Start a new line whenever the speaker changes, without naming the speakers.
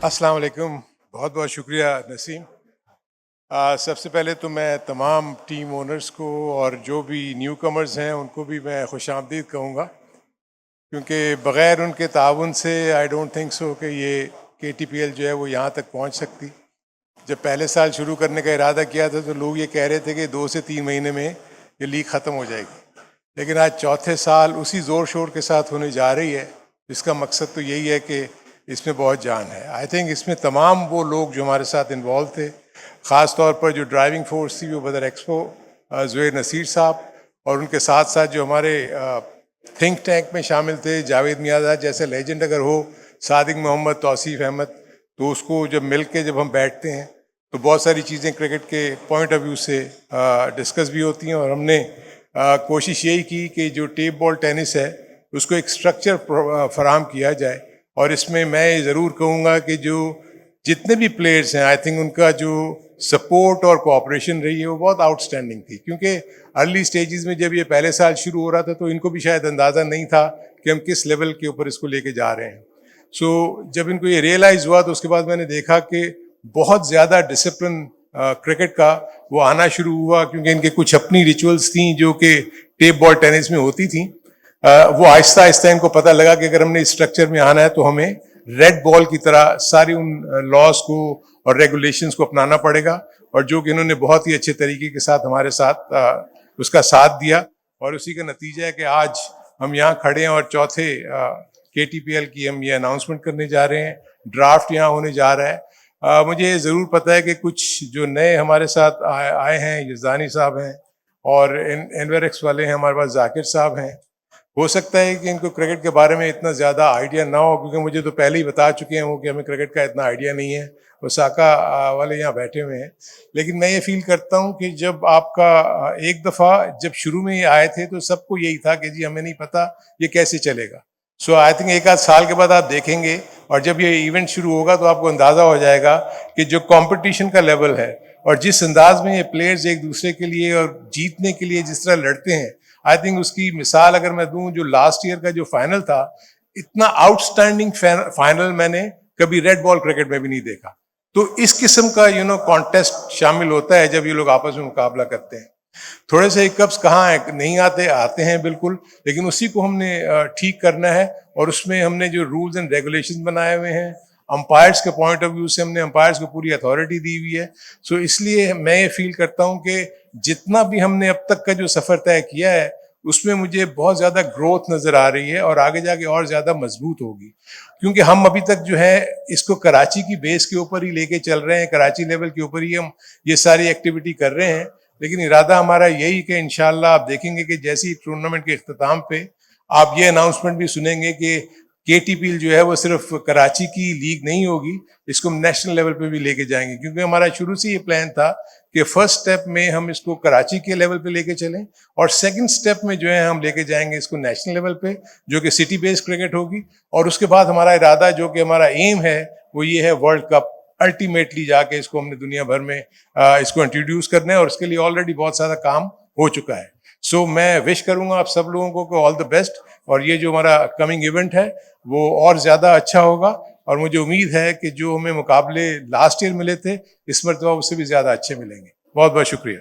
अस्सलाम वालेकुम। बहुत बहुत शुक्रिया नसीम। सबसे पहले तो मैं तमाम टीम ओनर्स को और जो भी न्यू कमर्स हैं उनको भी मैं खुशामदीद कहूँगा, क्योंकि बग़ैर उनके ताउन से आई डोंट थिंक सो कि ये KTPL जो है वो यहाँ तक पहुँच सकती। जब पहले साल शुरू करने का इरादा किया था तो लोग ये कह रहे थे कि 2 से 3 महीने में ये लीग ख़त्म हो जाएगी, लेकिन आज चौथे साल उसी ज़ोर शोर के साथ होने जा रही है। इसका मकसद तो यही है कि इसमें बहुत जान है। आई थिंक इसमें तमाम वो लोग जो हमारे साथ इन्वॉल्व थे, ख़ास तौर पर जो ड्राइविंग फोर्स थी वो बदर एक्सपो ज़ुहैर नसीर साहब, और उनके साथ साथ जो हमारे थिंक टैंक में शामिल थे जावेद मियाँदाद जैसे लेजेंड अगर हो, सादिक मोहम्मद, तौसीफ़ अहमद, तो उसको जब मिल के जब हम बैठते हैं तो बहुत सारी चीज़ें क्रिकेट के पॉइंट ऑफ व्यू से डिस्कस भी होती हैं। और हमने कोशिश यही की कि जो टेप बॉल टेनिस है उसको एक स्ट्रक्चर फराहम किया जाए। और इसमें मैं ये ज़रूर कहूँगा कि जो जितने भी प्लेयर्स हैं, आई थिंक उनका जो सपोर्ट और कोऑपरेशन रही है वो बहुत आउटस्टैंडिंग थी, क्योंकि अर्ली स्टेजेस में जब ये पहले साल शुरू हो रहा था तो इनको भी शायद अंदाज़ा नहीं था कि हम किस लेवल के ऊपर इसको लेके जा रहे हैं। सो जब इनको ये रियलाइज़ हुआ तो उसके बाद मैंने देखा कि बहुत ज़्यादा डिसिप्लिन क्रिकेट का वो आना शुरू हुआ, क्योंकि इनके कुछ अपनी रिचुअल्स थी जो कि टेप बॉल टेनिस में होती थी। वो आहिस्ता आहिस्ता इनको पता लगा कि अगर हमने इस स्ट्रक्चर में आना है तो हमें रेड बॉल की तरह सारी उन लॉज को और रेगुलेशंस को अपनाना पड़ेगा, और जो कि इन्होंने बहुत ही अच्छे तरीके के साथ हमारे साथ उसका साथ दिया। और उसी का नतीजा है कि आज हम यहाँ खड़े हैं और चौथे KTPL की हम ये अनाउंसमेंट करने जा रहे हैं। ड्राफ्ट यहाँ होने जा रहा है। मुझे ज़रूर पता है कि कुछ जो नए हमारे साथ आए हैं, यज़दानी साहब हैं, और एनवेरेक्स वाले हैं, हमारे पास जाकिर साहब हैं। हो सकता है कि इनको क्रिकेट के बारे में इतना ज़्यादा आइडिया ना हो, क्योंकि मुझे तो पहले ही बता चुके हैं वो कि हमें क्रिकेट का इतना आइडिया नहीं है। वो साका वाले यहाँ बैठे हुए हैं। लेकिन मैं ये फील करता हूँ कि जब आपका एक दफ़ा जब शुरू में ये आए थे तो सबको यही था कि जी हमें नहीं पता ये कैसे चलेगा। सो आई थिंक एक आध साल के बाद आप देखेंगे और जब ये इवेंट शुरू होगा तो आपको अंदाज़ा हो जाएगा कि जो कंपटीशन का लेवल है और जिस अंदाज में ये प्लेयर्स एक दूसरे के लिए और जीतने के लिए जिस तरह लड़ते हैं, आई थिंक उसकी मिसाल अगर मैं दूं, जो लास्ट ईयर का जो फाइनल था, इतना आउटस्टैंडिंग फाइनल मैंने कभी रेड बॉल क्रिकेट में भी नहीं देखा। तो इस किस्म का कॉन्टेस्ट शामिल होता है जब ये लोग आपस में मुकाबला करते हैं। थोड़े से हिकअप्स कहाँ नहीं आते हैं बिल्कुल, लेकिन उसी को हमने ठीक करना है। और उसमें हमने जो रूल्स एंड रेगुलेशन बनाए हुए हैं, अंपायर्स के पॉइंट ऑफ व्यू से हमने अंपायर्स को पूरी अथॉरिटी दी हुई है। सो इसलिए मैं ये फील करता हूँ कि जितना भी हमने अब तक का जो सफ़र तय किया है उसमें मुझे बहुत ज़्यादा ग्रोथ नज़र आ रही है और आगे जाके और ज़्यादा मजबूत होगी, क्योंकि हम अभी तक जो है इसको कराची की बेस के ऊपर ही लेके चल रहे हैं, कराची लेवल के ऊपर ही हम ये सारी एक्टिविटी कर रहे हैं। लेकिन इरादा हमारा यही कि इंशाल्लाह आप देखेंगे कि जैसे ही टूर्नामेंट के इख्तिताम पे आप ये अनाउंसमेंट भी सुनेंगे कि KTPL जो है वो सिर्फ कराची की लीग नहीं होगी, इसको हम नेशनल लेवल पे भी लेके जाएंगे, क्योंकि हमारा शुरू से ये प्लान था कि फर्स्ट स्टेप में हम इसको कराची के लेवल पे लेके चलें और सेकंड स्टेप में जो है हम लेके जाएंगे इसको नेशनल लेवल पे, जो कि सिटी बेस्ड क्रिकेट होगी। और उसके बाद हमारा इरादा, जो कि हमारा एम है, वो ये है वर्ल्ड कप अल्टीमेटली जाके इसको हमने दुनिया भर में इसको इंट्रोड्यूस करना है, और उसके लिए ऑलरेडी बहुत सारा काम हो चुका है। सो मैं विश करूंगा आप सब लोगों को ऑल द बेस्ट, और ये जो हमारा कमिंग इवेंट है वो और ज़्यादा अच्छा होगा। और मुझे उम्मीद है कि जो हमें मुकाबले लास्ट ईयर मिले थे, इस मरतबा उससे भी ज़्यादा अच्छे मिलेंगे। बहुत बहुत शुक्रिया।